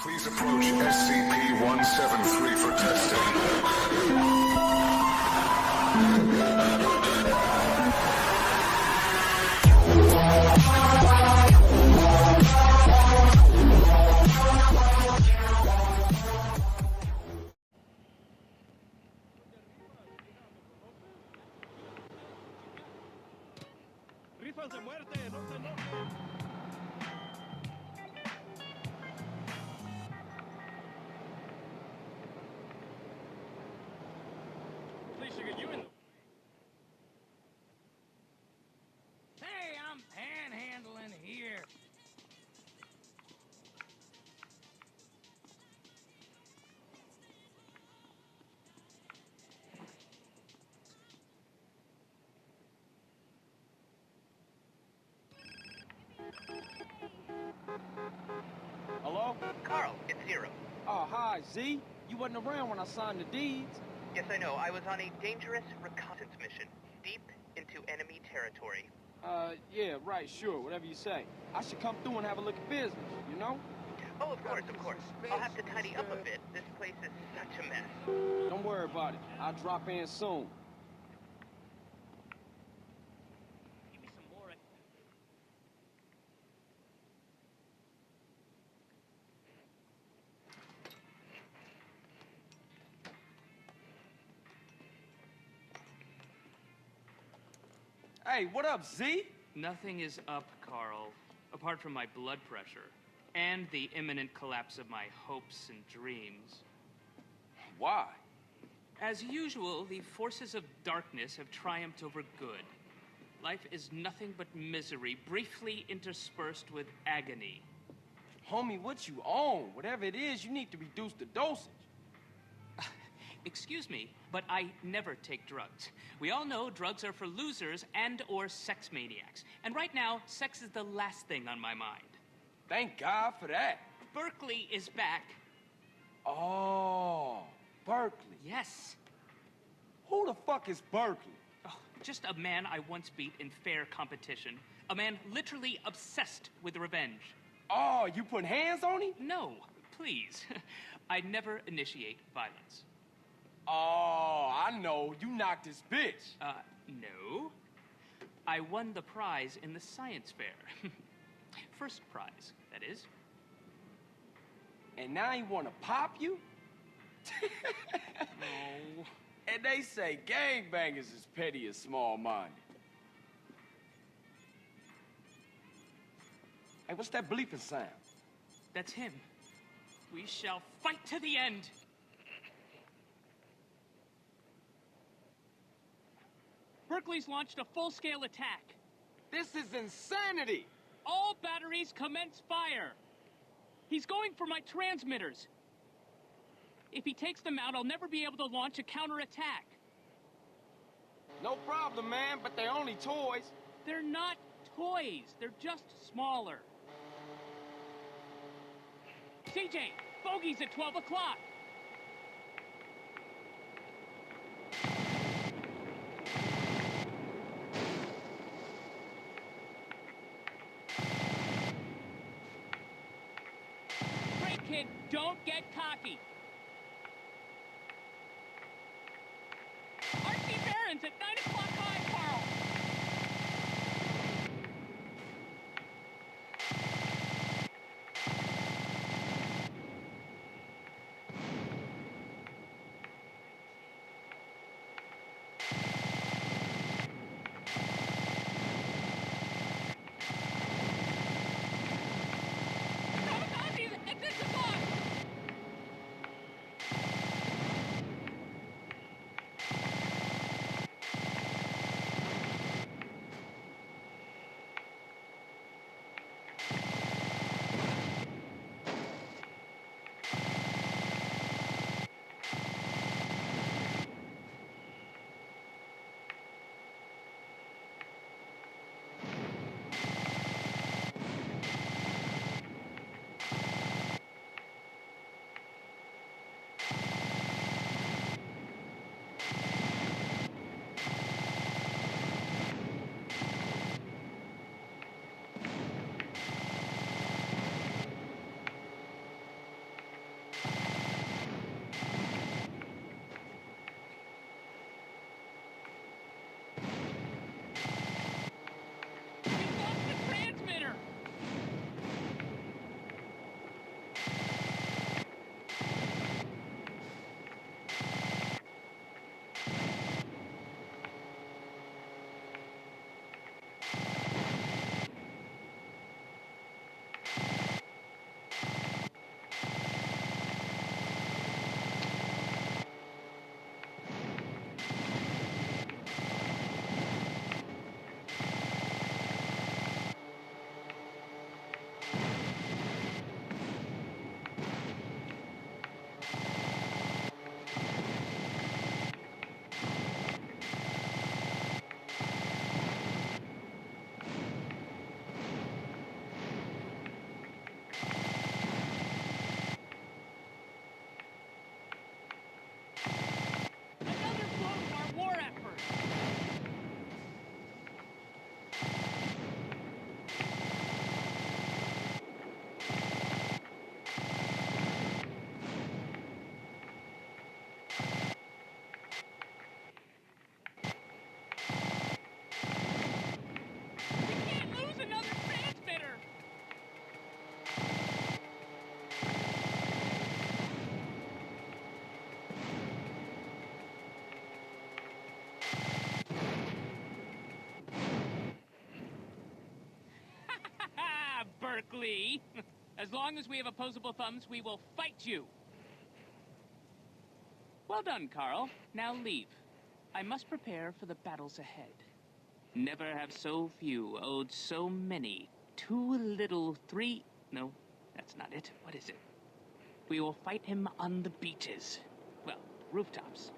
Please approach SCP-173 for testing. Rifas de muerte, no te enojes. Please get you in the... Hey, I'm panhandling here. Hello? Carl, it's Zero. Oh, hi, Z. You wasn't around when I signed the deeds. Yes, I know. I was on a dangerous reconnaissance mission, deep into enemy territory. Yeah, right, sure, whatever you say. I should come through and have a look at business, you know? Oh, of course, of course. I'll have to tidy up a bit. This place is such a mess. Don't worry about it. I'll drop in soon. Give me some more. Hey, what up, Z? Nothing is up, Carl, apart from my blood pressure and the imminent collapse of my hopes and dreams. Why? As usual, the forces of darkness have triumphed over good. Life is nothing but misery, briefly interspersed with agony. Homie, what you own? Whatever it is, you need to reduce the dosage. Excuse me, but I never take drugs. We all know drugs are for losers and/or sex maniacs. And right now, sex is the last thing on my mind. Thank God for that. Berkeley is back. Oh, Berkeley. Yes. Who the fuck is Berkeley? Oh, just a man I once beat in fair competition. A man literally obsessed with revenge. Oh, you putting hands on him? No, please. I never initiate violence. Oh, I know. You knocked this bitch. No. I won the prize in the science fair. First prize, that is. And now he want to pop you? No. And they say gangbangers is petty and small-minded. Hey, what's that bleeping sound? That's him. We shall fight to the end. Berkeley's launched a full-scale attack. This is insanity! All batteries commence fire. He's going for my transmitters. If he takes them out, I'll never be able to launch a counterattack. No problem, man, but they're only toys. They're not toys. They're just smaller. CJ, bogey's at 12 o'clock. Great, kid. Don't get cocky. RC Barron's at 9 o'clock high, Carl. Kamikazes at 6 o'clock. Berkeley. As long as we have opposable thumbs, we will fight you. Well done, Carl. Now leave. I must prepare for the battles ahead. Never have so few owed so many. Too little, three... No, that's not it. What is it? We will fight him on the beaches. Well, rooftops.